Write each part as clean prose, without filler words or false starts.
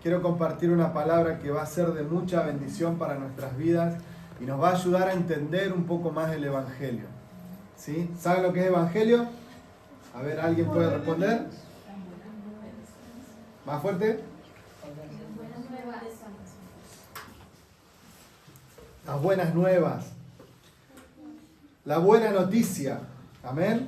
quiero compartir una palabra que va a ser de mucha bendición para nuestras vidas y nos va a ayudar a entender un poco más el Evangelio. ¿Sí? ¿Saben lo que es Evangelio? A ver, ¿alguien puede responder? ¿Más fuerte? Las buenas nuevas. La buena noticia. Amén.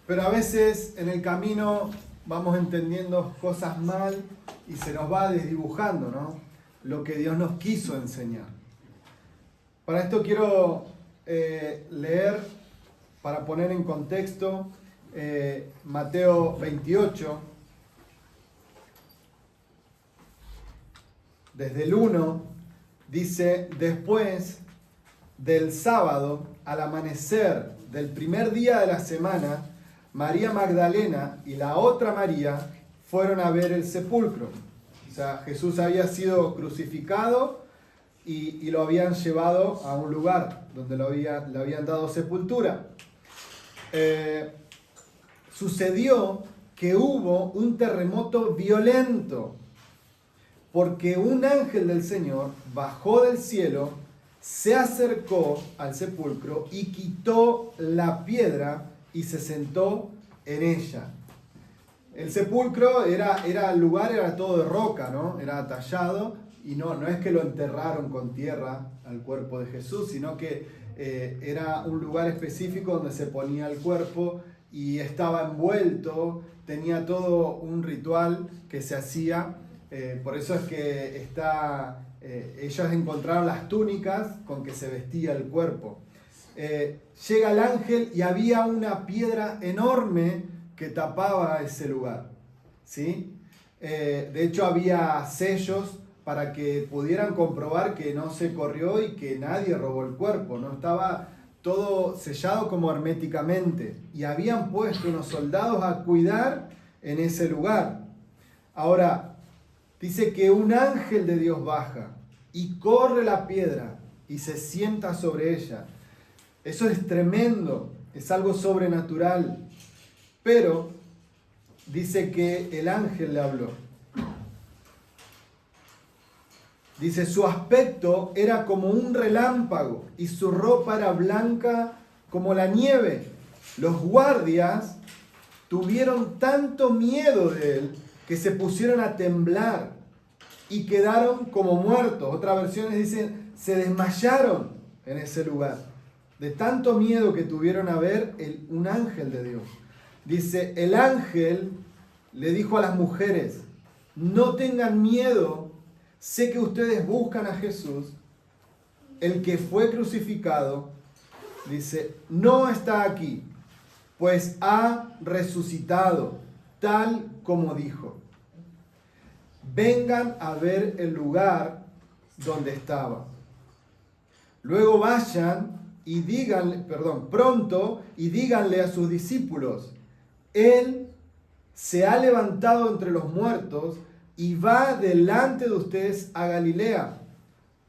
Pero a veces en el camino vamos entendiendo cosas mal y se nos va desdibujando, ¿no? Lo que Dios nos quiso enseñar. Para esto quiero leer, para poner en contexto, Mateo 28, desde el 1, dice: después del sábado, al amanecer del primer día de la semana, María Magdalena y la otra María fueron a ver el sepulcro. O sea, Jesús había sido crucificado y lo habían llevado a un lugar donde le habían dado sepultura. Sucedió que hubo un terremoto violento, porque un ángel del Señor bajó del cielo, se acercó al sepulcro y quitó la piedra y se sentó en ella. El sepulcro el lugar era todo de roca, ¿no? Era tallado y no es que lo enterraron con tierra al cuerpo de Jesús, sino que era un lugar específico donde se ponía el cuerpo y estaba envuelto, tenía todo un ritual que se hacía. Por eso es que ellos encontraron las túnicas con que se vestía el cuerpo. Llega el ángel y había una piedra enorme que tapaba ese lugar, ¿sí? De hecho había sellos para que pudieran comprobar que no se corrió y que nadie robó el cuerpo, no estaba todo sellado como herméticamente, y habían puesto unos soldados a cuidar en ese lugar. Ahora, dice que un ángel de Dios baja y corre la piedra y se sienta sobre ella. Eso es tremendo, es algo sobrenatural. Pero dice que el ángel le habló. Dice, su aspecto era como un relámpago y su ropa era blanca como la nieve. Los guardias tuvieron tanto miedo de él que se pusieron a temblar y quedaron como muertos. Otras versiones dicen, se desmayaron en ese lugar, de tanto miedo que tuvieron a ver un ángel de Dios. Dice, el ángel le dijo a las mujeres, no tengan miedo, sé que ustedes buscan a Jesús, el que fue crucificado. Dice, no está aquí, pues ha resucitado, tal como dijo. Vengan a ver el lugar donde estaba. Luego vayan y pronto y díganle a sus discípulos, Él se ha levantado entre los muertos y va delante de ustedes a Galilea.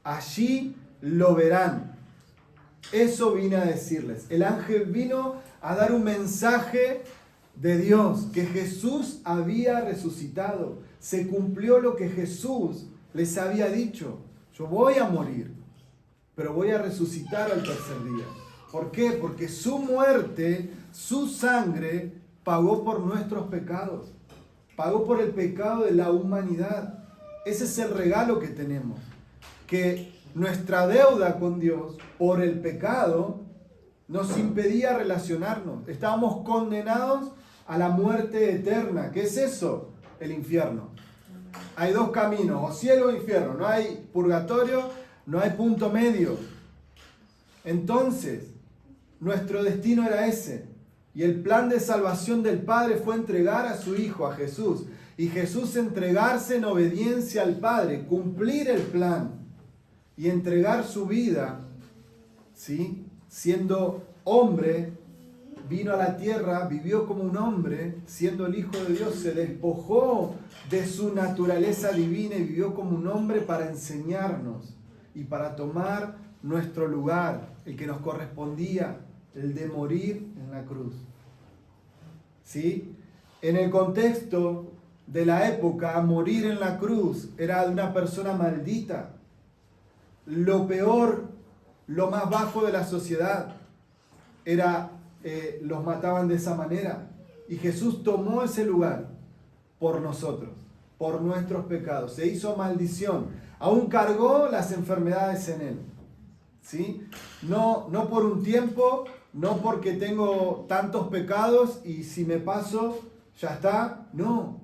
Allí lo verán. Eso vine a decirles. El ángel vino a dar un mensaje de Dios, que Jesús había resucitado. Se cumplió lo que Jesús les había dicho. Yo voy a morir, pero voy a resucitar al tercer día. ¿Por qué? Porque su muerte, su sangre, pagó por nuestros pecados. Pagó por el pecado de la humanidad. Ese es el regalo que tenemos. Que nuestra deuda con Dios por el pecado nos impedía relacionarnos. Estábamos condenados a la muerte eterna. ¿Qué es eso? El infierno. Hay dos caminos, o cielo o infierno. No hay purgatorio, no hay punto medio. Entonces, nuestro destino era ese. Y el plan de salvación del Padre fue entregar a su Hijo, a Jesús. Y Jesús entregarse en obediencia al Padre, cumplir el plan y entregar su vida, ¿sí? Siendo hombre, vino a la tierra, vivió como un hombre, siendo el Hijo de Dios, se despojó de su naturaleza divina y vivió como un hombre para enseñarnos y para tomar nuestro lugar, el que nos correspondía, el de morir en la cruz. ¿Sí? En el contexto de la época, morir en la cruz era de una persona maldita. Lo peor, lo más bajo de la sociedad, era los mataban de esa manera. Y Jesús tomó ese lugar por nosotros, por nuestros pecados. Se hizo maldición. Aún cargó las enfermedades en él. ¿Sí? No por un tiempo, no porque tengo tantos pecados y si me paso, ya está. No.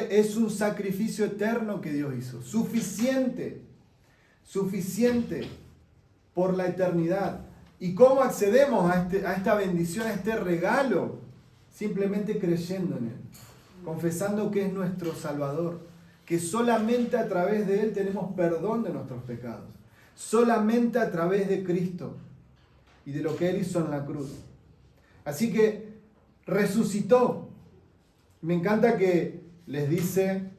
Es un sacrificio eterno que Dios hizo. Suficiente por la eternidad. ¿Y cómo accedemos a esta bendición, a este regalo? Simplemente creyendo en Él, confesando que es nuestro Salvador, que solamente a través de Él tenemos perdón de nuestros pecados, solamente a través de Cristo y de lo que Él hizo en la cruz. Así que resucitó. Me encanta que les dice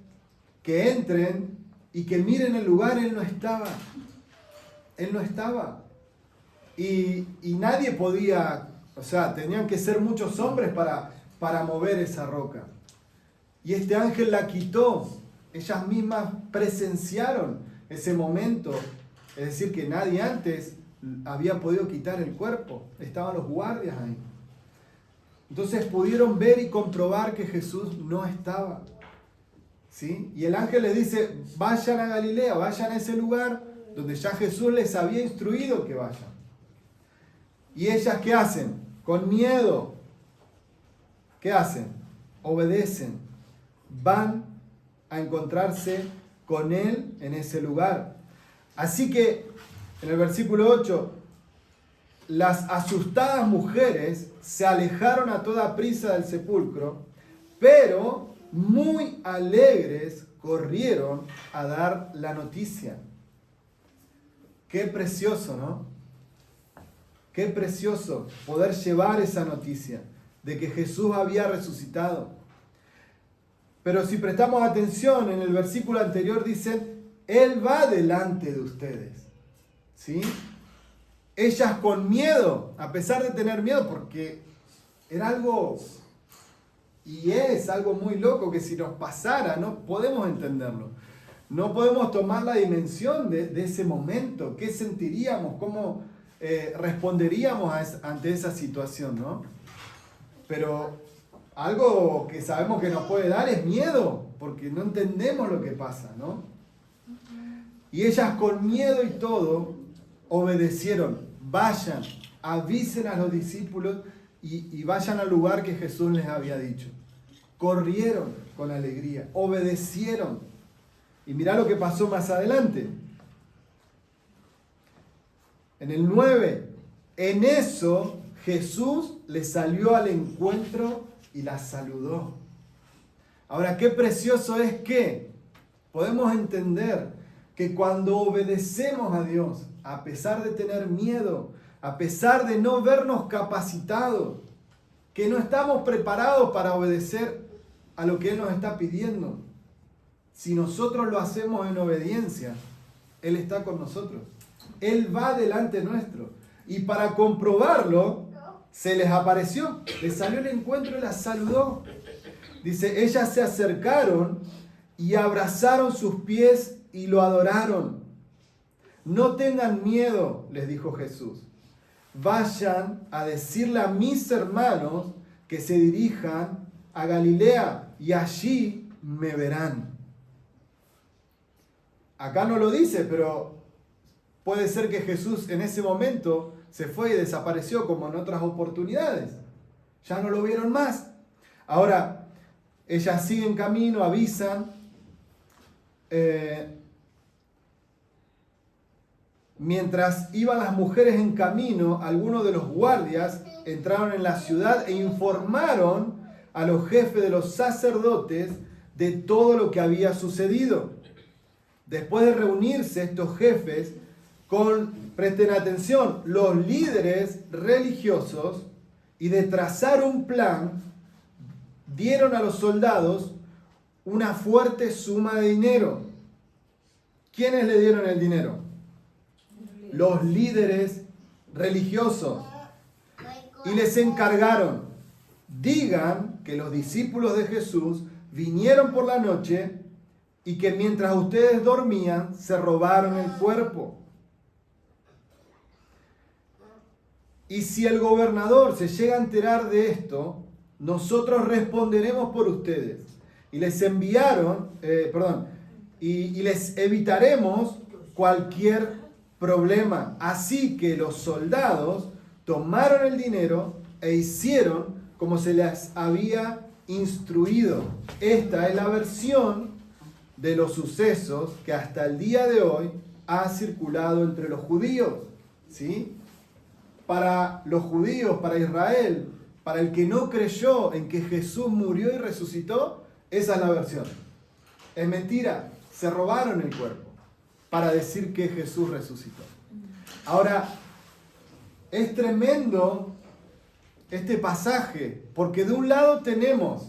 que entren y que miren el lugar. Él no estaba. Él no estaba. Y nadie podía, tenían que ser muchos hombres para mover esa roca. Y este ángel la quitó. Ellas mismas presenciaron ese momento. Es decir, que nadie antes había podido quitar el cuerpo. Estaban los guardias ahí. Entonces pudieron ver y comprobar que Jesús no estaba. ¿Sí? Y el ángel les dice, vayan a Galilea, vayan a ese lugar donde ya Jesús les había instruido que vayan. ¿Y ellas qué hacen? Con miedo. ¿Qué hacen? Obedecen. Van a encontrarse con Él en ese lugar. Así que, en el versículo 8, las asustadas mujeres se alejaron a toda prisa del sepulcro, pero muy alegres corrieron a dar la noticia. Qué precioso, ¿no? Qué precioso poder llevar esa noticia de que Jesús había resucitado. Pero si prestamos atención, en el versículo anterior dicen, Él va delante de ustedes. ¿Sí? Ellas con miedo, a pesar de tener miedo, porque era algo, y es algo muy loco que si nos pasara, no podemos entenderlo. No podemos tomar la dimensión de ese momento. ¿Qué sentiríamos? ¿Cómo responderíamos ante esa situación, ¿no? Pero algo que sabemos que nos puede dar es miedo, porque no entendemos lo que pasa, ¿no? Y ellas con miedo y todo obedecieron. Vayan, avisen a los discípulos y vayan al lugar que Jesús les había dicho. Corrieron con alegría, obedecieron. Y mirá lo que pasó más adelante. En el 9, en eso Jesús les salió al encuentro y las saludó. Ahora, qué precioso es que podemos entender que cuando obedecemos a Dios, a pesar de tener miedo, a pesar de no vernos capacitados, que no estamos preparados para obedecer a lo que Él nos está pidiendo, si nosotros lo hacemos en obediencia, Él está con nosotros. Él va delante nuestro. Y para comprobarlo, se les apareció, les salió al encuentro y las saludó. Dice, ellas se acercaron y abrazaron sus pies y lo adoraron. No tengan miedo, les dijo Jesús. Vayan a decirle a mis hermanos que se dirijan a Galilea y allí me verán. Acá no lo dice, pero puede ser que Jesús en ese momento se fue y desapareció como en otras oportunidades. Ya no lo vieron más. Ahora, ellas siguen camino, avisan. Mientras iban las mujeres en camino, algunos de los guardias entraron en la ciudad e informaron a los jefes de los sacerdotes de todo lo que había sucedido. Después de reunirse estos jefes presten atención, los líderes religiosos y de trazar un plan, dieron a los soldados una fuerte suma de dinero. ¿Quiénes le dieron el dinero? Los líderes religiosos. Y les encargaron, digan que los discípulos de Jesús vinieron por la noche y que mientras ustedes dormían se robaron el cuerpo. Y si el gobernador se llega a enterar de esto, nosotros responderemos por ustedes y les y les evitaremos cualquier problema. Así que los soldados tomaron el dinero e hicieron como se les había instruido. Esta es la versión de los sucesos que hasta el día de hoy ha circulado entre los judíos, ¿sí? Para los judíos, para Israel, para el que no creyó en que Jesús murió y resucitó, esa es la versión. Es mentira, se robaron el cuerpo para decir que Jesús resucitó. Ahora, es tremendo este pasaje, porque de un lado tenemos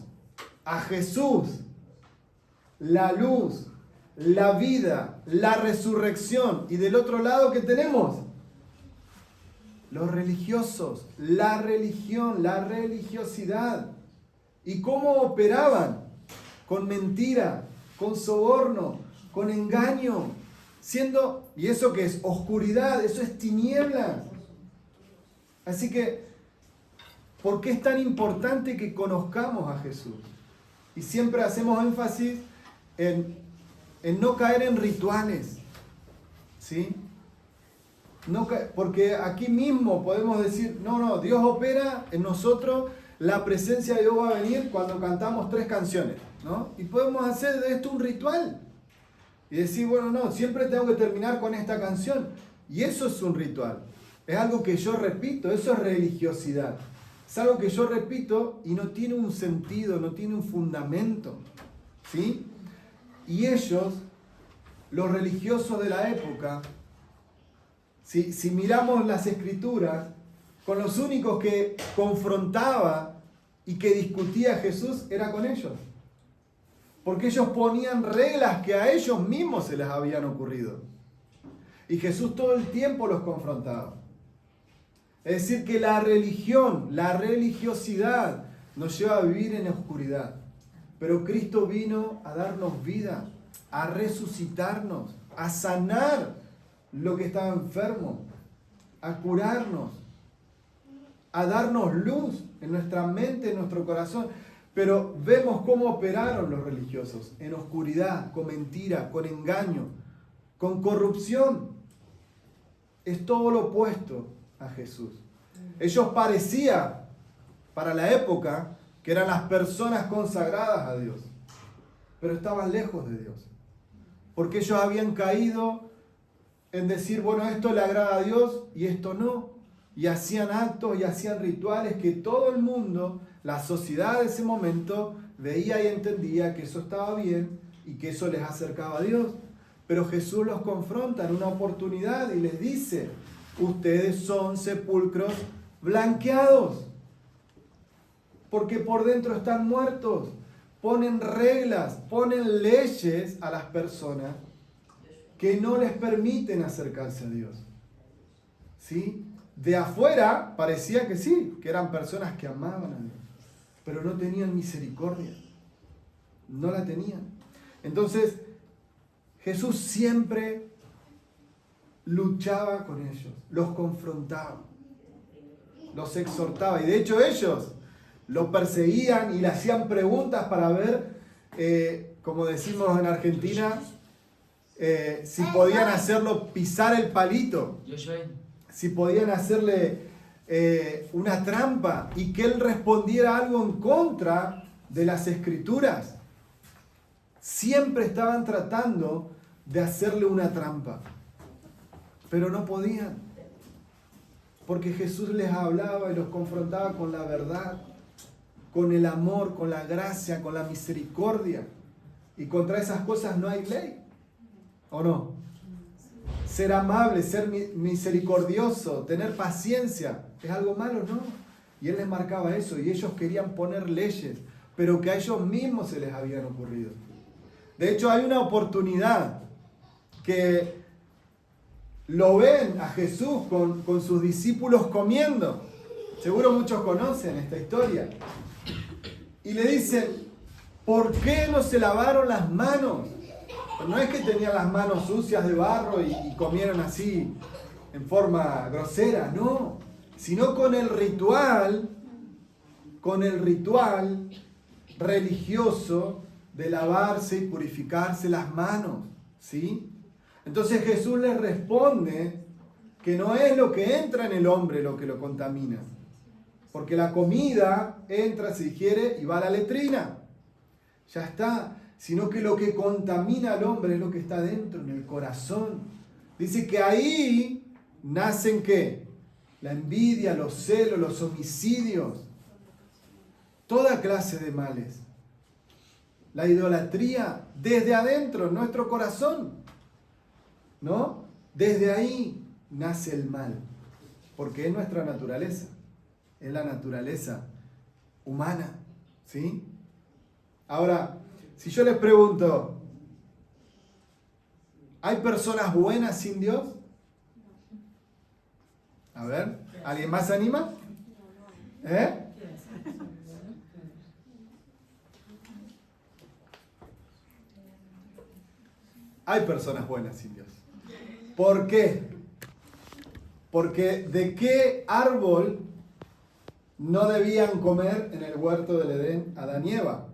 a Jesús, la luz, la vida, la resurrección, y del otro lado, ¿qué tenemos? Los religiosos, la religión, la religiosidad. ¿Y cómo operaban? Con mentira, con soborno, con engaño, ¿y eso qué es? Oscuridad, eso es tinieblas. Así que, ¿por qué es tan importante que conozcamos a Jesús? Y siempre hacemos énfasis en no caer en rituales, ¿sí? Porque aquí mismo podemos decir, no, Dios opera en nosotros, la presencia de Dios va a venir cuando cantamos 3 canciones, ¿no? Y podemos hacer de esto un ritual. Y decir, bueno, no, siempre tengo que terminar con esta canción. Y eso es un ritual. Es algo que yo repito, eso es religiosidad. Es algo que yo repito y no tiene un sentido, no tiene un fundamento, ¿sí? Y ellos, los religiosos de la época, si miramos las escrituras, con los únicos que confrontaba y que discutía Jesús era con ellos. Porque ellos ponían reglas que a ellos mismos se les habían ocurrido. Y Jesús todo el tiempo los confrontaba. Es decir, que la religión, la religiosidad nos lleva a vivir en oscuridad. Pero Cristo vino a darnos vida, a resucitarnos, a sanar lo que estaba enfermo, a curarnos, a darnos luz en nuestra mente, en nuestro corazón. Pero vemos cómo operaron los religiosos, en oscuridad, con mentira, con engaño, con corrupción. Es todo lo opuesto a Jesús. Ellos parecían, para la época, que eran las personas consagradas a Dios, pero estaban lejos de Dios. Porque ellos habían caído en decir, bueno, esto le agrada a Dios y esto no. Y hacían actos y hacían rituales que todo el mundo, la sociedad de ese momento, veía y entendía que eso estaba bien y que eso les acercaba a Dios. Pero Jesús los confronta en una oportunidad y les dice, ustedes son sepulcros blanqueados, porque por dentro están muertos. Ponen reglas, ponen leyes a las personas que no les permiten acercarse a Dios, ¿sí? De afuera parecía que sí, que eran personas que amaban a Dios, pero no tenían misericordia, no la tenían. Entonces, Jesús siempre luchaba con ellos, los confrontaba, los exhortaba, y de hecho ellos lo perseguían y le hacían preguntas para ver, como decimos en Argentina, si podían hacerlo pisar el palito, si podían hacerle una trampa y que él respondiera algo en contra de las escrituras. Siempre estaban tratando de hacerle una trampa, pero no podían, porque Jesús les hablaba y los confrontaba con la verdad, con el amor, con la gracia, con la misericordia, y contra esas cosas no hay ley, ¿o no? Ser amable, ser misericordioso, tener paciencia, ¿es algo malo? No. Y él les marcaba eso, y ellos querían poner leyes, pero que a ellos mismos se les habían ocurrido. De hecho, hay una oportunidad que lo ven a Jesús con sus discípulos comiendo. Seguro muchos conocen esta historia. Y le dicen, ¿Por qué no se lavaron las manos? No es que tenían las manos sucias de barro y comieron así en forma grosera, no. Sino con el ritual religioso de lavarse y purificarse las manos, ¿sí? Entonces Jesús les responde que no es lo que entra en el hombre lo que lo contamina, porque la comida entra, se digiere y va a la letrina, ya está, sino que lo que contamina al hombre es lo que está dentro, en el corazón. Dice que ahí nacen ¿qué? La envidia, los celos, los homicidios, toda clase de males. La idolatría desde adentro, en nuestro corazón, ¿no? Desde ahí nace el mal, porque es nuestra naturaleza, es la naturaleza humana, ¿sí? Ahora, si yo les pregunto, ¿hay personas buenas sin Dios? A ver, ¿alguien más se anima? ¿Eh? Hay personas buenas sin Dios. ¿Por qué? Porque ¿de qué árbol no debían comer en el huerto del Edén Adán y Eva?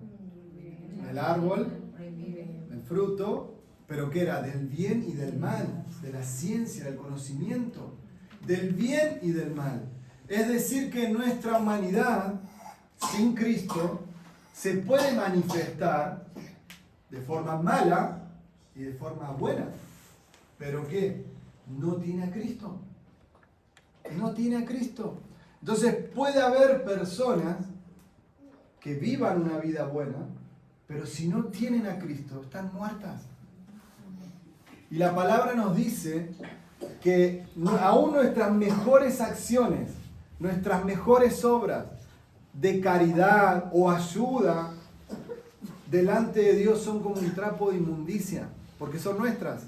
El árbol, el fruto, pero ¿qué era? Del bien y del mal, de la ciencia, del conocimiento, del bien y del mal. Es decir, que nuestra humanidad, sin Cristo, se puede manifestar de forma mala y de forma buena. ¿Pero qué? No tiene a Cristo. No tiene a Cristo. Entonces puede haber personas que vivan una vida buena, pero si no tienen a Cristo, están muertas. Y la palabra nos dice que aún nuestras mejores acciones, nuestras mejores obras de caridad o ayuda delante de Dios son como un trapo de inmundicia, porque son nuestras.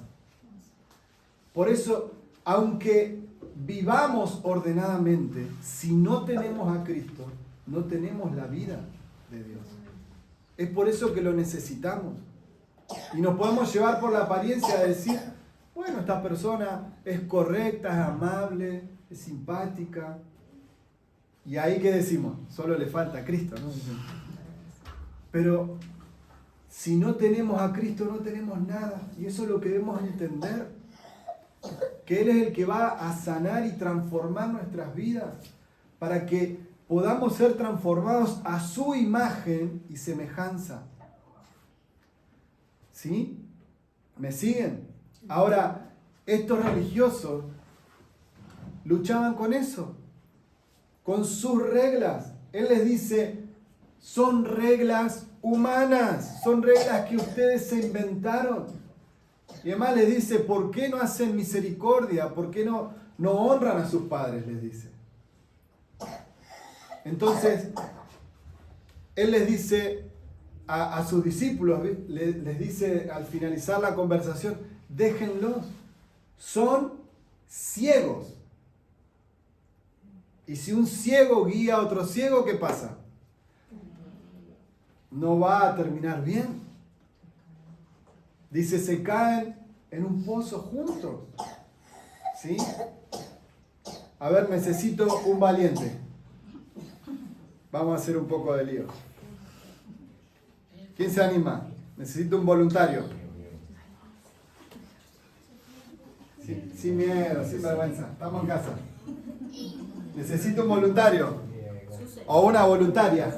Por eso, aunque vivamos ordenadamente, si no tenemos a Cristo, no tenemos la vida de Dios. Es por eso que lo necesitamos. Y nos podemos llevar por la apariencia de decir, bueno, esta persona es correcta, es amable, es simpática. Y ahí, ¿qué decimos? Solo le falta a Cristo, ¿no? Pero si no tenemos a Cristo, no tenemos nada. Y eso es lo que debemos entender. Que Él es el que va a sanar y transformar nuestras vidas para que podamos ser transformados a su imagen y semejanza. ¿Sí? ¿Me siguen? Ahora, estos religiosos luchaban con eso, con sus reglas. Él les dice, son reglas humanas, son reglas que ustedes se inventaron. Y además les dice, ¿por qué no hacen misericordia? ¿Por qué no honran a sus padres? Les dice. Entonces, Él les dice a sus discípulos, les dice al finalizar la conversación, déjenlos, son ciegos. Y si un ciego guía a otro ciego, ¿qué pasa? No va a terminar bien. Dice, se caen en un pozo juntos. ¿Sí? A ver, necesito un valiente. Vamos a hacer un poco de lío. ¿Quién se anima? Necesito un voluntario. Sin miedo, sin vergüenza. Estamos en casa. Necesito un voluntario. O una voluntaria.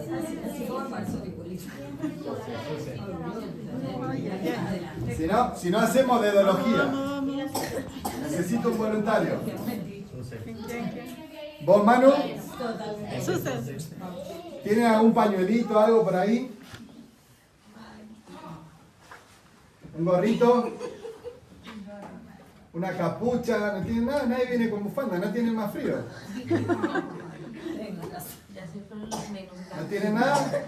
Si no hacemos dedología. Necesito un voluntario. ¿Vos, Manu? ¿Tienen algún pañuelito, algo por ahí? ¿Un gorrito? ¿Una capucha? ¿No tienen nada? Nadie viene con bufanda, ¿no tienen más frío? ¿No tienen nada?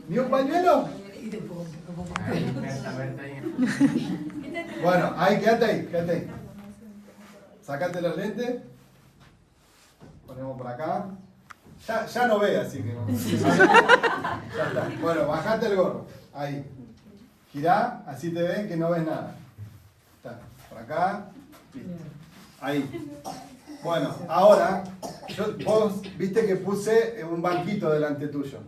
¿Ni un pañuelo? Bueno, ahí, quédate ahí. Sácate los lentes. Ponemos por acá. Ya no ve, así que no. Ya está. Bueno, bajate el gorro. Ahí. Girá, así te ven que no ves nada. Está. Por acá. Listo. Ahí. Bueno, ahora, vos viste que puse un banquito delante tuyo.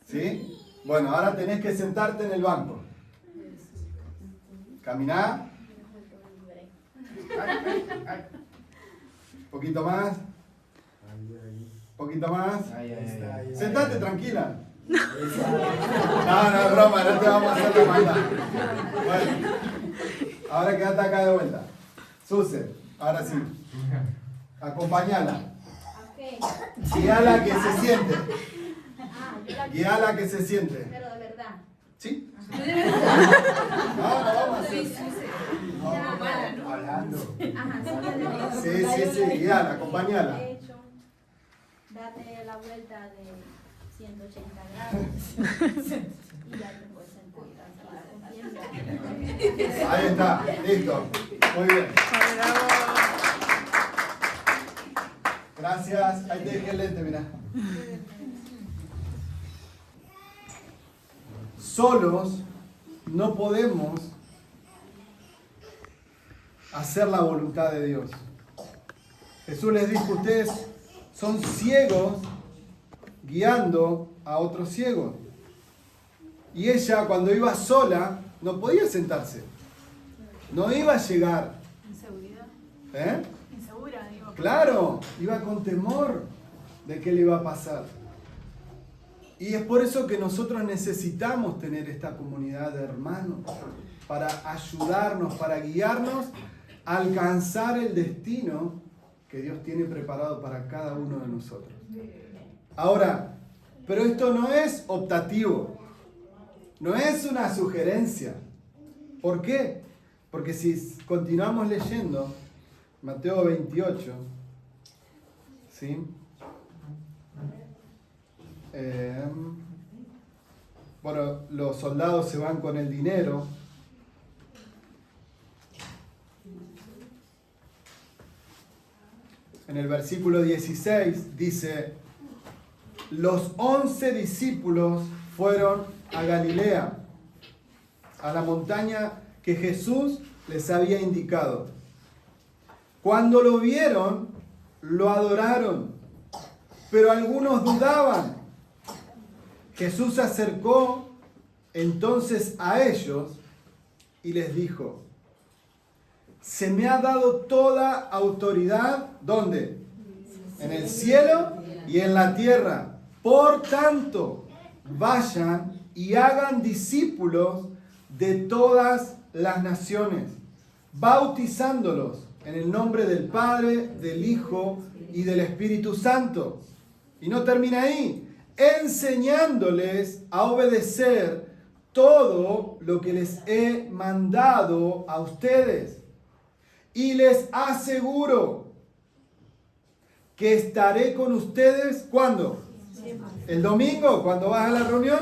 ¿Sí? Bueno, ahora tenés que sentarte en el banco. Caminá. Poquito más. Poquito más. Sentate tranquila. No, es broma, no te vamos a hacer la maldad. Bueno, ahora quédate acá de vuelta. Suse, ahora sí. Acompañala. Guíala que se siente. Guíala que se siente. Pero de verdad. ¿Sí? No, vamos a hacer. Hablando. Sí, guíala, acompañala. Date la vuelta de 180 grados y ya te puedes sentar. Ahí está, listo. Muy bien. Gracias. Ahí te dejé el lente, mirá. Solos no podemos hacer la voluntad de Dios. Jesús les dijo, ustedes son ciegos guiando a otros ciegos. Y ella, cuando iba sola, no podía sentarse. No iba a llegar. Inseguridad. ¿Eh? Insegura, digo. Claro, iba con temor de qué le iba a pasar. Y es por eso que nosotros necesitamos tener esta comunidad de hermanos para ayudarnos, para guiarnos a alcanzar el destino que Dios tiene preparado para cada uno de nosotros. Ahora, pero esto no es optativo, no es una sugerencia. ¿Por qué? Porque si continuamos leyendo Mateo 28, ¿sí? Bueno, los soldados se van con el dinero. En el versículo 16 dice, los 11 discípulos fueron a Galilea, a la montaña que Jesús les había indicado. Cuando lo vieron, lo adoraron, pero algunos dudaban. Jesús se acercó entonces a ellos y les dijo, se me ha dado toda autoridad, ¿dónde? En el cielo y en la tierra. Por tanto, vayan y hagan discípulos de todas las naciones, bautizándolos en el nombre del Padre, del Hijo y del Espíritu Santo. Y no termina ahí, enseñándoles a obedecer todo lo que les he mandado a ustedes. Y les aseguro que estaré con ustedes, ¿cuándo? ¿El domingo? ¿Cuando vas a la reunión?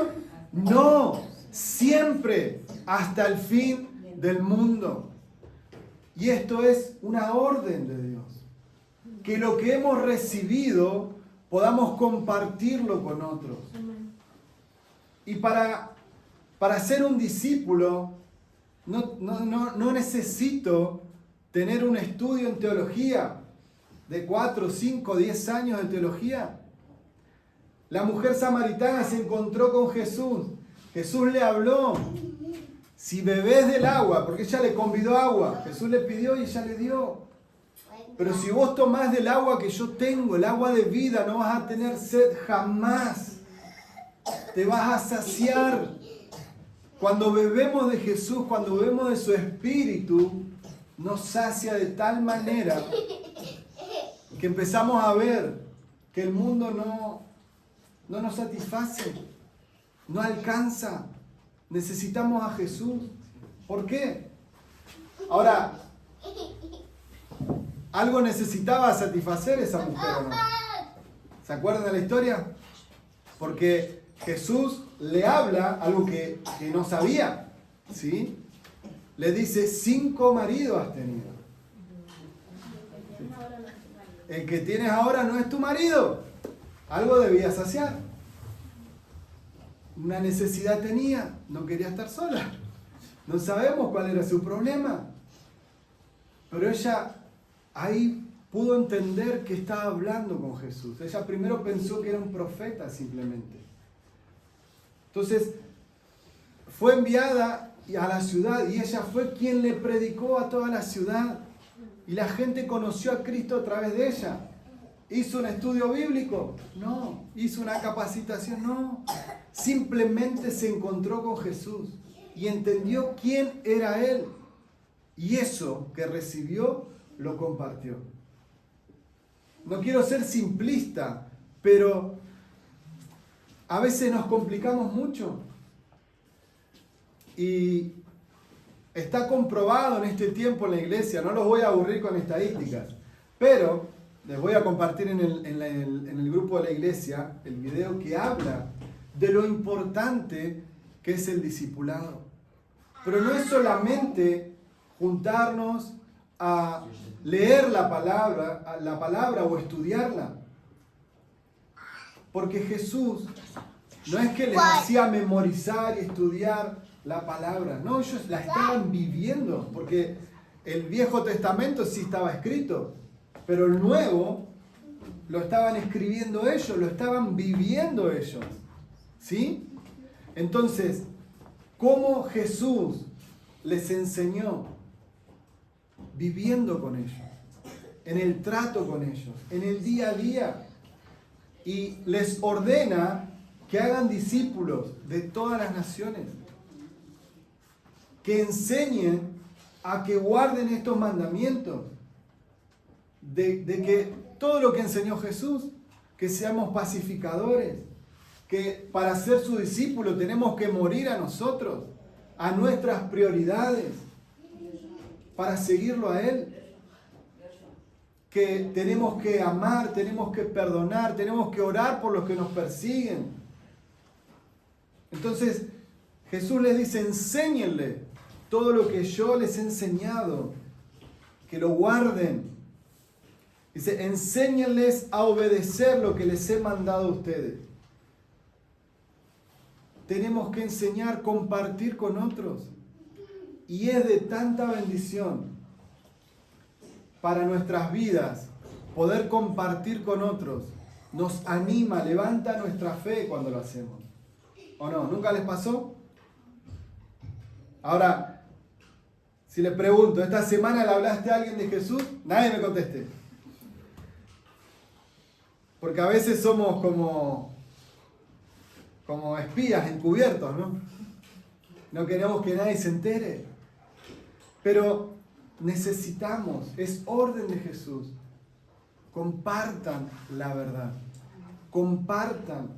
No, siempre, hasta el fin del mundo. Y esto es una orden de Dios. Que lo que hemos recibido podamos compartirlo con otros. Y para ser un discípulo no necesito tener un estudio en teología de 4, 5, 10 años de teología. La mujer samaritana se encontró con Jesús. Jesús le habló. Si bebés del agua, porque ella le convidó agua, Jesús le pidió y ella le dio. Pero si vos tomás del agua que yo tengo, el agua de vida, no vas a tener sed jamás. Te vas a saciar. Cuando bebemos de Jesús, cuando bebemos de su Espíritu, nos sacia de tal manera que empezamos a ver que el mundo no nos satisface, no alcanza. Necesitamos a Jesús. ¿Por qué? Ahora, algo necesitaba satisfacer esa mujer, ¿o no? ¿Se acuerdan de la historia? Porque Jesús le habla algo que no sabía, ¿sí? Le dice, 5 maridos has tenido. el que tienes ahora no es tu marido. Algo debía saciar. Una necesidad tenía, no quería estar sola. No sabemos cuál era su problema. Pero ella ahí pudo entender que estaba hablando con Jesús. Ella primero pensó que era un profeta simplemente. Entonces, fue enviada a la ciudad y ella fue quien le predicó a toda la ciudad. Y la gente conoció a Cristo a través de ella. ¿Hizo un estudio bíblico? No. ¿Hizo una capacitación? No. Simplemente se encontró con Jesús y entendió quién era Él. Y eso que recibió, lo compartió. No quiero ser simplista, pero a veces nos complicamos mucho. Y está comprobado en este tiempo en la iglesia, no los voy a aburrir con estadísticas, pero les voy a compartir en el grupo de la iglesia el video que habla de lo importante que es el discipulado. Pero no es solamente juntarnos a leer la palabra o estudiarla. Porque Jesús no es que les hacía memorizar y estudiar la palabra. No, ellos la estaban viviendo. Porque el Viejo Testamento sí estaba escrito, pero el Nuevo lo estaban escribiendo ellos, lo estaban viviendo ellos. ¿Sí? Entonces, ¿cómo Jesús les enseñó? Viviendo con ellos, en el trato con ellos, en el día a día. Y les ordena que hagan discípulos de todas las naciones, que enseñen a que guarden estos mandamientos, de que todo lo que enseñó Jesús, que seamos pacificadores, que para ser su discípulo tenemos que morir a nosotros, a nuestras prioridades, para seguirlo a Él, que tenemos que amar, tenemos que perdonar, tenemos que orar por los que nos persiguen. Entonces Jesús les dice, enséñenle todo lo que yo les he enseñado, que lo guarden. Dice, enséñenles a obedecer lo que les he mandado a ustedes. Tenemos que enseñar, compartir con otros. Y es de tanta bendición para nuestras vidas poder compartir con otros. Nos anima, levanta nuestra fe cuando lo hacemos. ¿O no? ¿Nunca les pasó? Ahora, si les pregunto, ¿esta semana le hablaste a alguien de Jesús? Nadie me conteste. Porque a veces somos como espías encubiertos, ¿no? No queremos que nadie se entere. Pero necesitamos, es orden de Jesús. Compartan la verdad. Compartan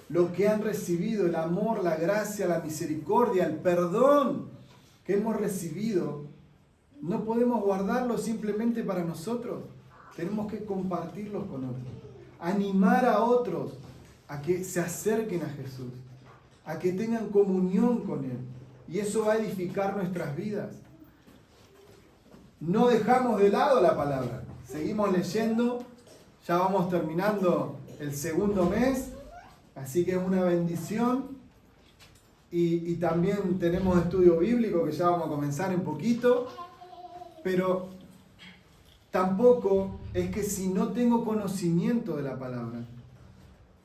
lo que han recibido, el amor, la gracia, la misericordia, el perdón que hemos recibido. No podemos guardarlo simplemente para nosotros. Tenemos que compartirlos con otros. Animar a otros a que se acerquen a Jesús, a que tengan comunión con Él. Y eso va a edificar nuestras vidas. No dejamos de lado la palabra. Seguimos leyendo. Ya vamos terminando el segundo mes. Así que es una bendición. Y también tenemos estudio bíblico que ya vamos a comenzar un poquito. Pero tampoco es que si no tengo conocimiento de la palabra,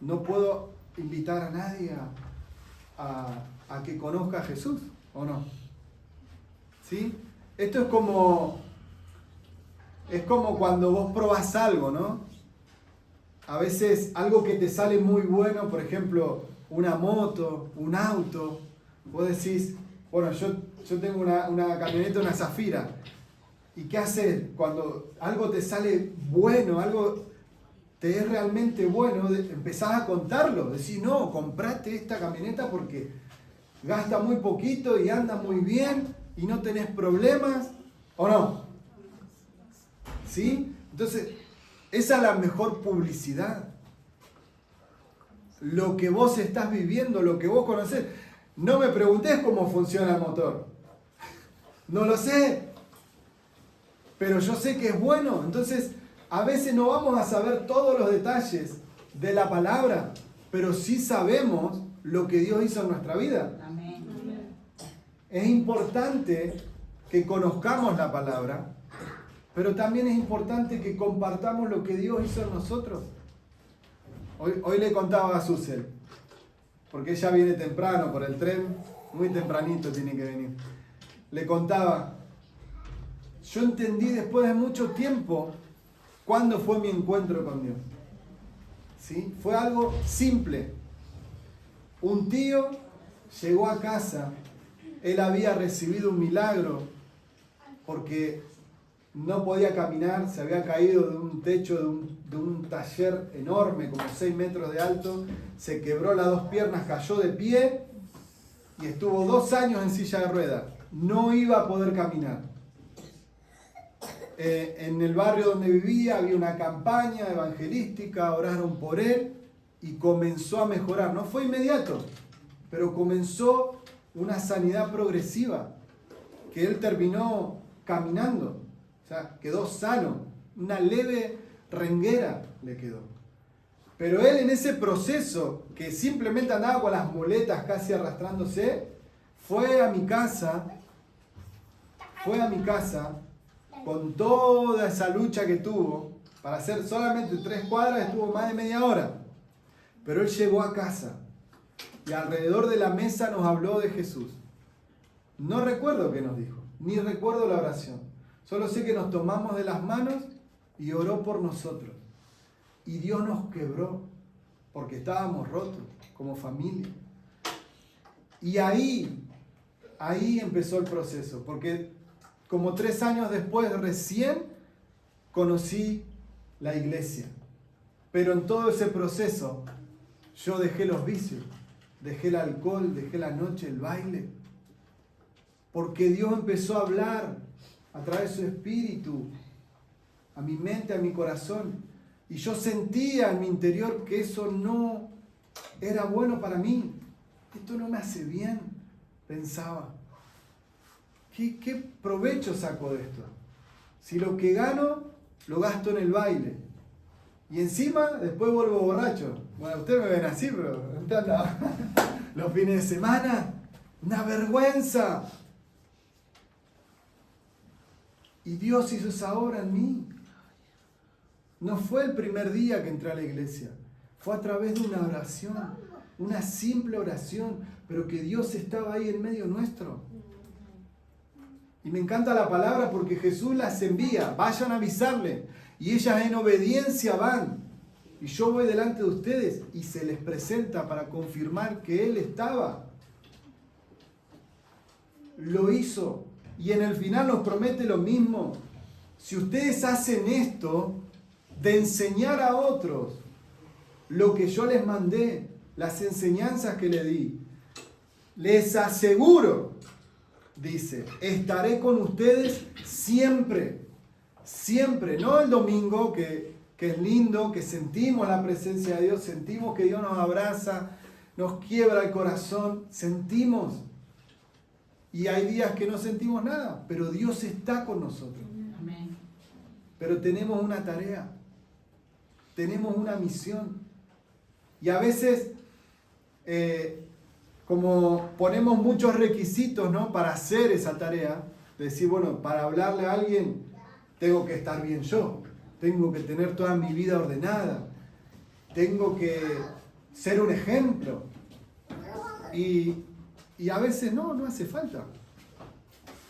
no puedo invitar a nadie a que conozca a Jesús, ¿o no? ¿Sí? Esto es como cuando vos probás algo, ¿no? A veces algo que te sale muy bueno, por ejemplo, una moto, un auto, vos decís, bueno, yo tengo una camioneta, una Zafira, ¿y qué haces? Cuando algo te sale bueno, algo te es realmente bueno, empezás a contarlo, decís, no, comprate esta camioneta porque gasta muy poquito y anda muy bien y no tenés problemas, ¿o no? ¿Sí? Entonces, esa es la mejor publicidad. Lo que vos estás viviendo, lo que vos conocés. No me preguntés cómo funciona el motor. No lo sé. Pero yo sé que es bueno. Entonces, A veces no vamos a saber todos los detalles de la palabra, pero sí sabemos lo que Dios hizo en nuestra vida. Amén. Es importante que conozcamos la palabra, pero también es importante que compartamos lo que Dios hizo en nosotros. Hoy le contaba a Susel, porque ella viene temprano por el tren, muy tempranito tiene que venir. Le contaba, yo entendí después de mucho tiempo cuándo fue mi encuentro con Dios. ¿Sí? Fue algo simple. Un tío llegó a casa, él había recibido un milagro porque no podía caminar, se había caído de un techo de un taller enorme, como 6 metros de alto, se quebró las 2 piernas, cayó de pie y estuvo 2 años en silla de ruedas. No iba a poder caminar. En el barrio donde vivía había una campaña evangelística, oraron por él y comenzó a mejorar. No fue inmediato, pero comenzó una sanidad progresiva, que él terminó caminando, o sea, quedó sano, una leve renguera le quedó. Pero él en ese proceso, que simplemente andaba con las muletas casi arrastrándose, fue a mi casa con toda esa lucha que tuvo, para hacer solamente 3 cuadras estuvo más de media hora. Pero él llegó a casa y alrededor de la mesa nos habló de Jesús. No recuerdo qué nos dijo, ni recuerdo la oración. Solo sé que nos tomamos de las manos y oró por nosotros. Y Dios nos quebró porque estábamos rotos como familia. Y ahí empezó el proceso, porque como 3 años después recién conocí la iglesia. Pero en todo ese proceso yo dejé los vicios, dejé el alcohol, dejé la noche, el baile. Porque Dios empezó a hablar a través de su espíritu, a mi mente, a mi corazón. Y yo sentía en mi interior que eso no era bueno para mí. Esto no me hace bien, pensaba. ¿Qué provecho saco de esto? Si lo que gano, lo gasto en el baile. Y encima, después vuelvo borracho. Bueno, ustedes me ven así, pero usted anda los fines de semana. Una vergüenza. Y Dios hizo esa obra en mí. No fue el primer día que entré a la iglesia. Fue a través de una oración. Una simple oración. Pero que Dios estaba ahí en medio nuestro. Y me encanta la palabra porque Jesús las envía. Vayan a avisarle. Y ellas en obediencia van. Y yo voy delante de ustedes y se les presenta para confirmar que Él estaba. Lo hizo. Y en el final nos promete lo mismo. Si ustedes hacen esto, de enseñar a otros lo que yo les mandé, las enseñanzas que les di, les aseguro, dice, estaré con ustedes siempre. Siempre, no el domingo, que es lindo, que sentimos la presencia de Dios, sentimos que Dios nos abraza, nos quiebra el corazón, sentimos. Y hay días que no sentimos nada, pero Dios está con nosotros. Amén. Pero tenemos una tarea, tenemos una misión. Y a veces, como ponemos muchos requisitos, ¿no?, para hacer esa tarea, decir, bueno, para hablarle a alguien, tengo que estar bien yo, tengo que tener toda mi vida ordenada, tengo que ser un ejemplo. Y a veces no hace falta.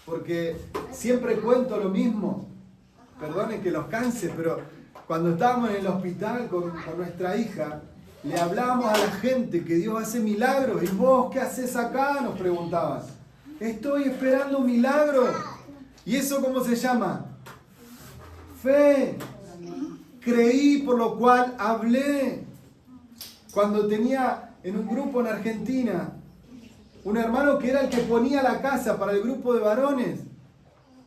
Porque siempre cuento lo mismo. Perdonen que los canse, pero cuando estábamos en el hospital con nuestra hija, le hablábamos a la gente que Dios hace milagros. ¿Y vos qué haces acá?, nos preguntaban. Estoy esperando un milagro. ¿Y eso cómo se llama? Fe. Creí, por lo cual hablé. Cuando tenía en un grupo en Argentina un hermano que era el que ponía la casa para el grupo de varones,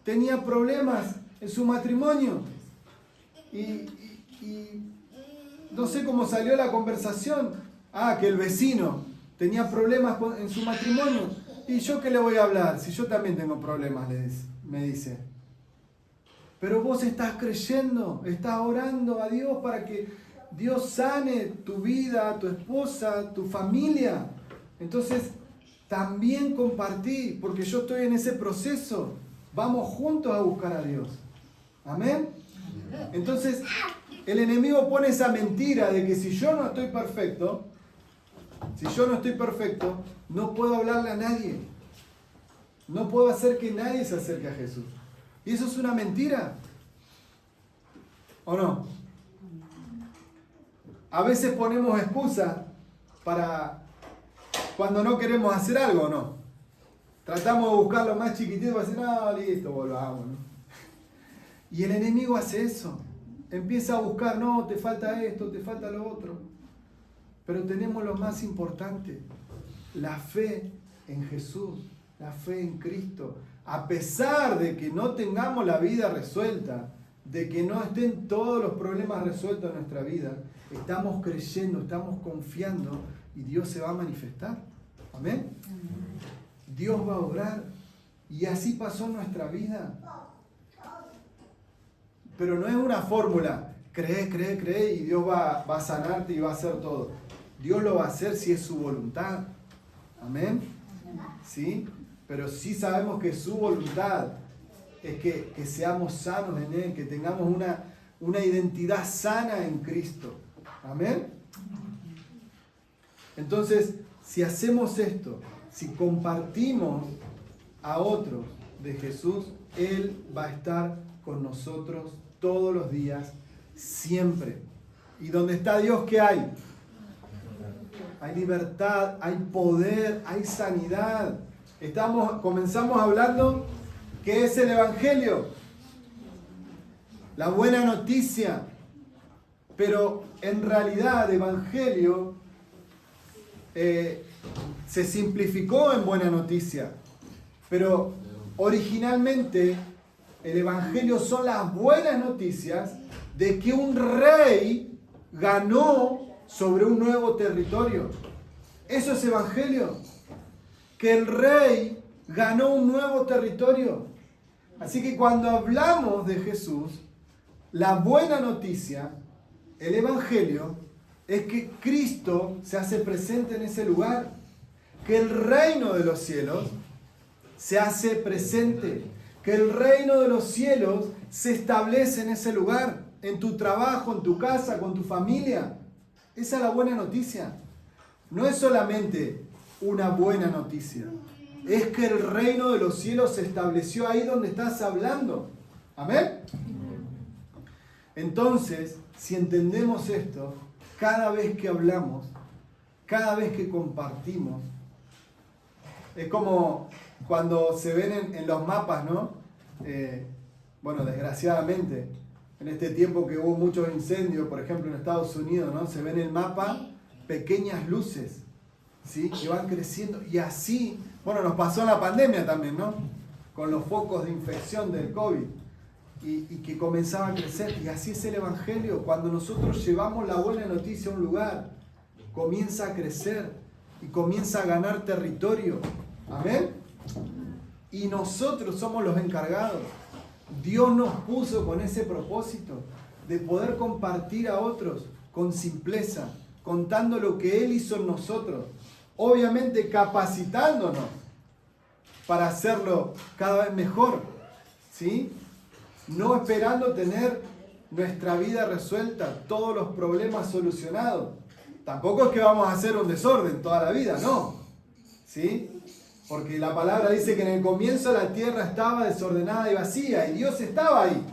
tenía problemas en su matrimonio. Y no sé cómo salió la conversación. Que el vecino tenía problemas en su matrimonio. ¿Y yo qué le voy a hablar? Si yo también tengo problemas, me dice. Pero vos estás creyendo, estás orando a Dios para que Dios sane tu vida, tu esposa, tu familia. Entonces, también compartí, porque yo estoy en ese proceso. Vamos juntos a buscar a Dios. Amén. Entonces, el enemigo pone esa mentira de que si yo no estoy perfecto, no puedo hablarle a nadie. No puedo hacer que nadie se acerque a Jesús. Y eso es una mentira. ¿O no? A veces ponemos excusas para cuando no queremos hacer algo, ¿o no? Tratamos de buscar lo más chiquitito para decir, no, listo, volvamos, ¿no? Y el enemigo hace eso. Empieza a buscar, no, te falta esto, te falta lo otro. Pero tenemos lo más importante, la fe en Jesús, la fe en Cristo. A pesar de que no tengamos la vida resuelta, de que no estén todos los problemas resueltos en nuestra vida, estamos creyendo, estamos confiando y Dios se va a manifestar. Amén. Dios va a obrar. Y así pasó en nuestra vida. Pero no es una fórmula, cree y Dios va a sanarte y va a hacer todo. Dios lo va a hacer si es su voluntad. Amén. ¿Sí? Pero sí sabemos que su voluntad es que seamos sanos en Él, que tengamos una identidad sana en Cristo. Amén. Entonces, si hacemos esto, si compartimos a otros de Jesús, Él va a estar con nosotros todos los días, siempre. Y donde está Dios, ¿qué hay? Hay libertad, hay poder, hay sanidad. Comenzamos hablando que es el Evangelio, la buena noticia. Pero en realidad el Evangelio se simplificó en buena noticia. Pero originalmente el Evangelio son las buenas noticias de que un rey ganó sobre un nuevo territorio. Eso es Evangelio. Que el rey ganó un nuevo territorio. Así que cuando hablamos de Jesús, la buena noticia, el Evangelio, es que Cristo se hace presente en ese lugar. Que el reino de los cielos se hace presente. Que el reino de los cielos se establece en ese lugar. En tu trabajo, en tu casa, con tu familia. Esa es la buena noticia. No es solamente una buena noticia. Es que el reino de los cielos se estableció ahí donde estás hablando. ¿Amén? Entonces, si entendemos esto, cada vez que hablamos, cada vez que compartimos, es como cuando se ven en los mapas, ¿no? Bueno, desgraciadamente, en este tiempo que hubo muchos incendios, por ejemplo en Estados Unidos, ¿no? Se ven en el mapa pequeñas luces, ¿sí? Que van creciendo. Y así, bueno, nos pasó en la pandemia también, ¿no? Con los focos de infección del COVID. Y que comenzaba a crecer. Y así es el Evangelio. Cuando nosotros llevamos la buena noticia a un lugar, comienza a crecer y comienza a ganar territorio. Amén. Y nosotros somos los encargados. Dios nos puso con ese propósito de poder compartir a otros con simpleza, contando lo que Él hizo en nosotros. Obviamente capacitándonos para hacerlo cada vez mejor, ¿sí? No esperando tener nuestra vida resuelta, todos los problemas solucionados. Tampoco es que vamos a hacer un desorden toda la vida, no. ¿Sí? Porque la palabra dice que en el comienzo la tierra estaba desordenada y vacía, y Dios estaba ahí.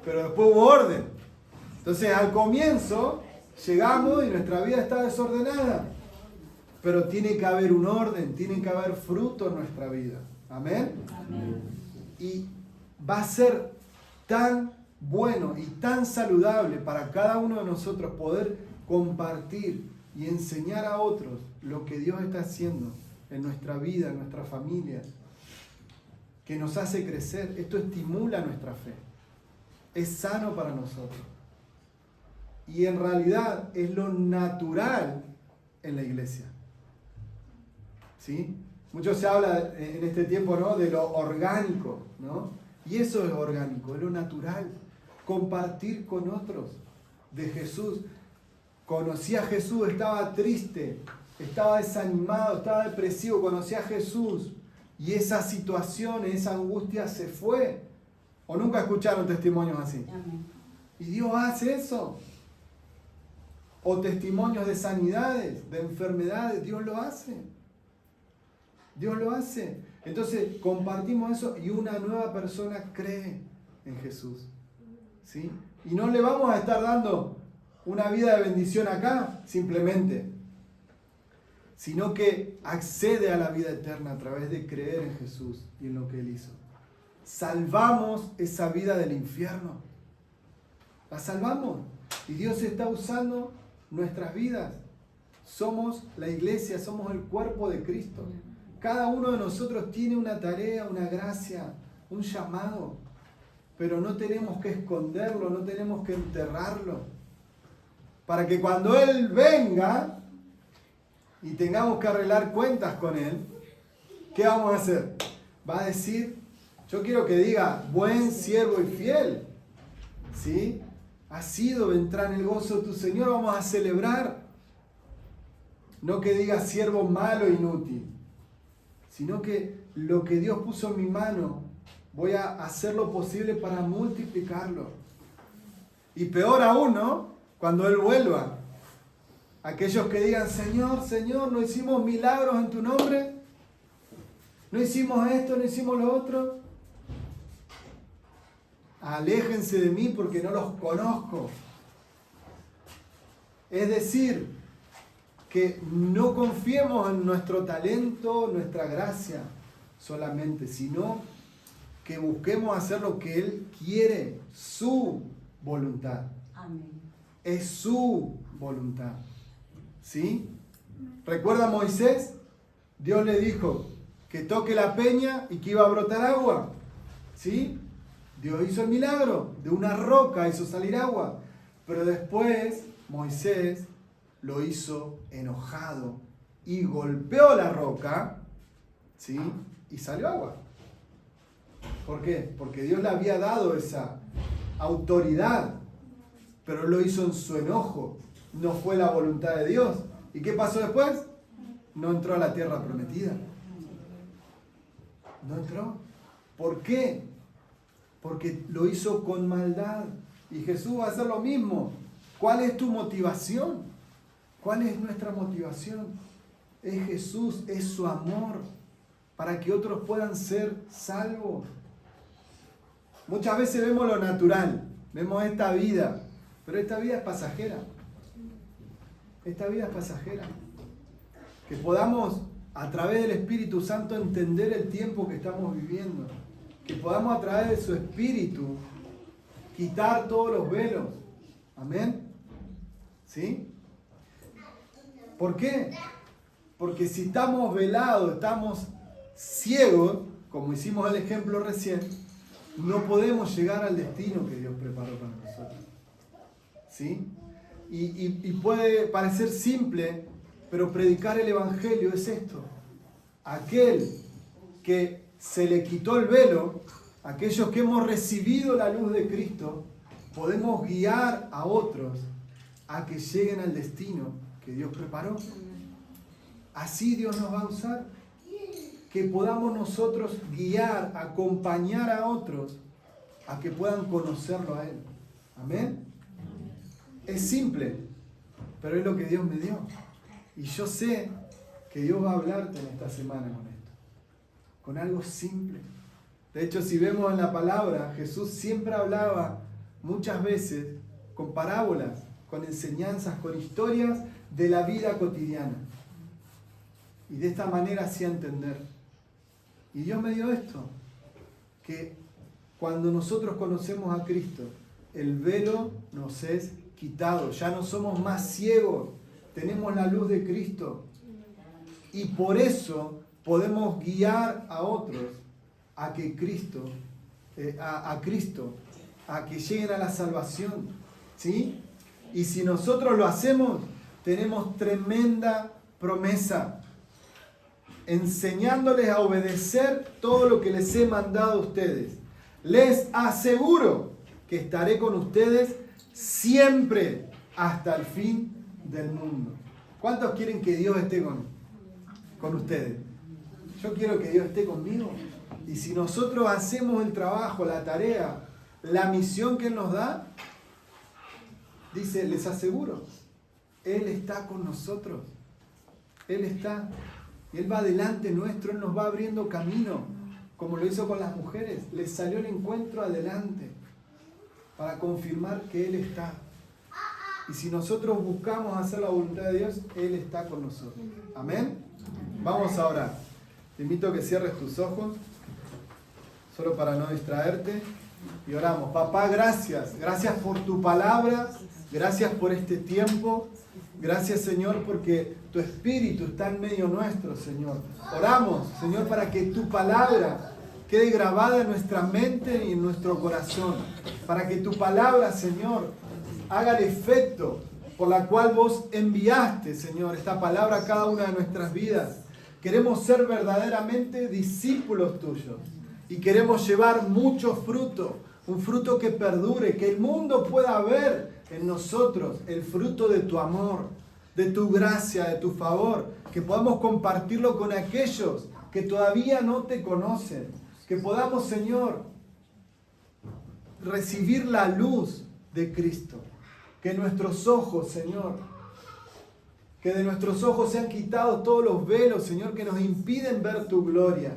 Pero después hubo orden. Entonces al comienzo llegamos y nuestra vida está desordenada. Pero tiene que haber un orden, tiene que haber fruto en nuestra vida. ¿Amén? Amén. Y va a ser tan bueno y tan saludable para cada uno de nosotros poder compartir y enseñar a otros lo que Dios está haciendo en nuestra vida, en nuestra familia, que nos hace crecer. Esto estimula nuestra fe. Es sano para nosotros. Y en realidad es lo natural en la iglesia. ¿Sí? Mucho se habla en este tiempo, ¿no?, de lo orgánico, ¿no? Y eso es orgánico, es lo natural. Compartir con otros de Jesús. Conocí a Jesús, estaba triste, estaba desanimado, estaba depresivo, conocí a Jesús y esa situación, esa angustia se fue. ¿O nunca escucharon testimonios así? Amén. Y Dios hace eso. O testimonios de sanidades, de enfermedades, Dios lo hace. Dios lo hace. Entonces compartimos eso y una nueva persona cree en Jesús. ¿Sí? Y no le vamos a estar dando una vida de bendición acá, simplemente, sino que accede a la vida eterna a través de creer en Jesús y en lo que Él hizo. Salvamos esa vida del infierno. La salvamos. Y Dios está usando nuestras vidas. Somos la iglesia, somos el cuerpo de Cristo. Cada uno de nosotros tiene una tarea, una gracia, un llamado. Pero no tenemos que esconderlo, no tenemos que enterrarlo. Para que cuando Él venga y tengamos que arreglar cuentas con Él, ¿qué vamos a hacer? Va a decir, yo quiero que diga, buen siervo y fiel. ¿Sí? Has sido, vendrá en el gozo de tu Señor, vamos a celebrar. No que diga siervo malo e inútil, sino que lo que Dios puso en mi mano, voy a hacer lo posible para multiplicarlo. Y peor aún, ¿no? Cuando Él vuelva, aquellos que digan, Señor, Señor, no hicimos milagros en tu nombre, no hicimos esto, no hicimos lo otro. Aléjense de mí porque no los conozco. Es decir, que no confiemos en nuestro talento, nuestra gracia solamente, sino que busquemos hacer lo que Él quiere, su voluntad. Amén. Es su voluntad. ¿Sí? ¿Recuerda a Moisés? Dios le dijo que toque la peña y que iba a brotar agua. ¿Sí? Dios hizo el milagro. De una roca hizo salir agua. Pero después Moisés lo hizo enojado y golpeó la roca. ¿Sí? Y salió agua. ¿Por qué? Porque Dios le había dado esa autoridad. Pero lo hizo en su enojo. No fue la voluntad de Dios. ¿Y qué pasó después? No entró a la tierra prometida. No entró. ¿Por qué? Porque lo hizo con maldad. Y Jesús va a hacer lo mismo. ¿Cuál es tu motivación? ¿Cuál es nuestra motivación? Es Jesús, es su amor. Para que otros puedan ser salvos. Muchas veces vemos lo natural. Vemos esta vida. Pero esta vida es pasajera. Esta vida es pasajera. Que podamos, a través del Espíritu Santo, entender el tiempo que estamos viviendo. Que podamos, a través de su Espíritu, quitar todos los velos. Amén. ¿Sí? ¿Por qué? Porque si estamos velados, estamos ciegos, como hicimos el ejemplo recién, no podemos llegar al destino que Dios preparó para nosotros. ¿Sí? Y puede parecer simple, pero predicar el Evangelio es esto. Aquel que se le quitó el velo, aquellos que hemos recibido la luz de Cristo, podemos guiar a otros a que lleguen al destino que Dios preparó. Así Dios nos va a usar. Que podamos nosotros guiar, acompañar a otros a que puedan conocerlo a Él. Amén. Es simple, pero es lo que Dios me dio. Y yo sé que Dios va a hablarte en esta semana con esto. Con algo simple. De hecho, si vemos en la palabra, Jesús siempre hablaba muchas veces con parábolas, con enseñanzas, con historias de la vida cotidiana. Y de esta manera hacía entender. Y Dios me dio esto, que cuando nosotros conocemos a Cristo, el velo nos es quitado, ya no somos más ciegos, tenemos la luz de Cristo. Y por eso podemos guiar a otros a que Cristo, a que lleguen a la salvación. ¿Sí? Y si nosotros lo hacemos, tenemos tremenda promesa, enseñándoles a obedecer todo lo que les he mandado a ustedes. les aseguro que estaré con ustedes siempre hasta el fin del mundo. ¿Cuántos quieren que Dios esté con ustedes? Yo quiero que Dios esté conmigo. Y si nosotros hacemos el trabajo, la tarea, la misión que Él nos da, dice, les aseguro, Él está con nosotros. Él está. Y Él va delante nuestro, Él nos va abriendo camino, como lo hizo con las mujeres. Les salió el encuentro adelante para confirmar que Él está. Y si nosotros buscamos hacer la voluntad de Dios, Él está con nosotros. Amén. Vamos a orar. Te invito a que cierres tus ojos, solo para no distraerte. Y oramos. Papá, gracias. Gracias por tu palabra. Gracias por este tiempo. Gracias, Señor, porque tu Espíritu está en medio nuestro, Señor. Oramos, Señor, para que tu palabra quede grabada en nuestra mente y en nuestro corazón. Para que tu palabra, Señor, haga el efecto por la cual vos enviaste, Señor, esta palabra a cada una de nuestras vidas. Queremos ser verdaderamente discípulos tuyos y queremos llevar mucho fruto, un fruto que perdure, que el mundo pueda ver en nosotros el fruto de tu amor, de tu gracia, de tu favor, que podamos compartirlo con aquellos que todavía no te conocen, que podamos, Señor, recibir la luz de Cristo, que nuestros ojos, Señor, que de nuestros ojos se han quitado todos los velos, Señor, que nos impiden ver tu gloria,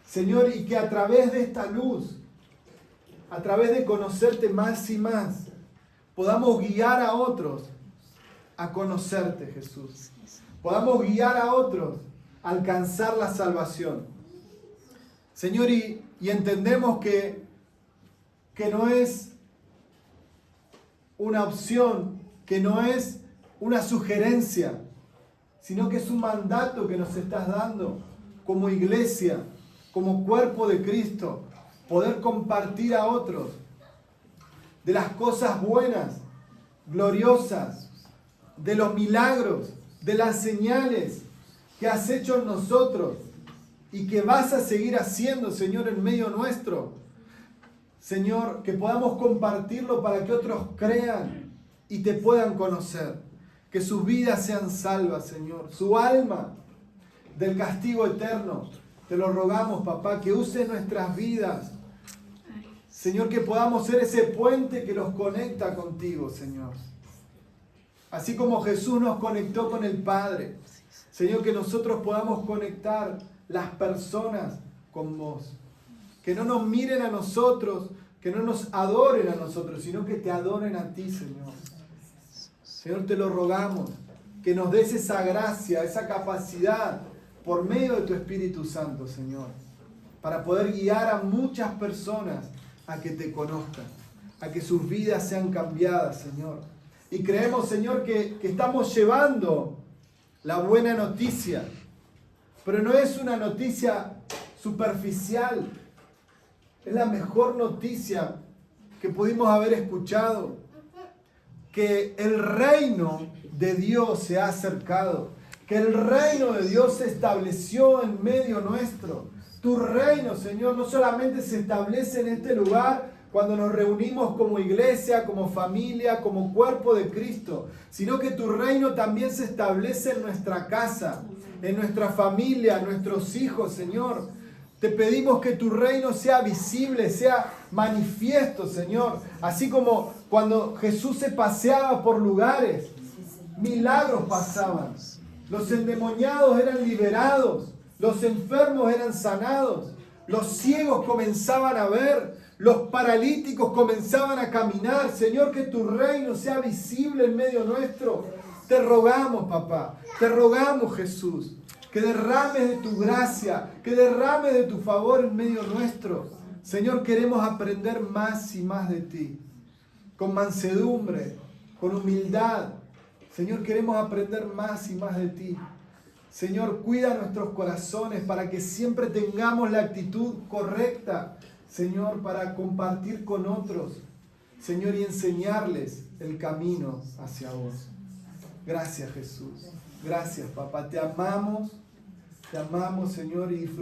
Señor, y que a través de esta luz, a través de conocerte más y más, podamos guiar a otros a conocerte, Jesús. Podamos guiar a otros a alcanzar la salvación. Señor, y entendemos que no es una opción, que no es una sugerencia, sino que es un mandato que nos estás dando como iglesia, como cuerpo de Cristo, poder compartir a otros de las cosas buenas, gloriosas, de los milagros, de las señales que has hecho en nosotros y que vas a seguir haciendo, Señor, en medio nuestro. Señor, que podamos compartirlo para que otros crean y te puedan conocer. Que sus vidas sean salvas, Señor. Su alma del castigo eterno. Te lo rogamos, papá, que use nuestras vidas. Señor, que podamos ser ese puente que los conecta contigo, Señor. Así como Jesús nos conectó con el Padre. Señor, que nosotros podamos conectar las personas con vos. Que no nos miren a nosotros, que no nos adoren a nosotros, sino que te adoren a ti, Señor. Señor, te lo rogamos, que nos des esa gracia, esa capacidad, por medio de tu Espíritu Santo, Señor, para poder guiar a muchas personas a que te conozcan, a que sus vidas sean cambiadas, Señor. Y creemos, Señor, que estamos llevando la buena noticia, pero no es una noticia superficial, es la mejor noticia que pudimos haber escuchado, que el reino de Dios se ha acercado, que el reino de Dios se estableció en medio nuestro. Tu reino, Señor, no solamente se establece en este lugar cuando nos reunimos como iglesia, como familia, como cuerpo de Cristo, sino que tu reino también se establece en nuestra casa, en nuestra familia, en nuestros hijos, Señor. Te pedimos que tu reino sea visible, sea manifiesto, Señor. Así como cuando Jesús se paseaba por lugares, milagros pasaban. Los endemoniados eran liberados, los enfermos eran sanados, los ciegos comenzaban a ver, los paralíticos comenzaban a caminar. Señor, que tu reino sea visible en medio nuestro. Te rogamos, papá, te rogamos, Jesús, que derrames de tu gracia, que derrames de tu favor en medio nuestro. Señor, queremos aprender más y más de ti, con mansedumbre, con humildad. Señor, queremos aprender más y más de ti. Señor, cuida nuestros corazones para que siempre tengamos la actitud correcta, Señor, para compartir con otros, Señor, y enseñarles el camino hacia vos. Gracias, Jesús. Gracias, papá. Te amamos, Señor, y disfrutamos.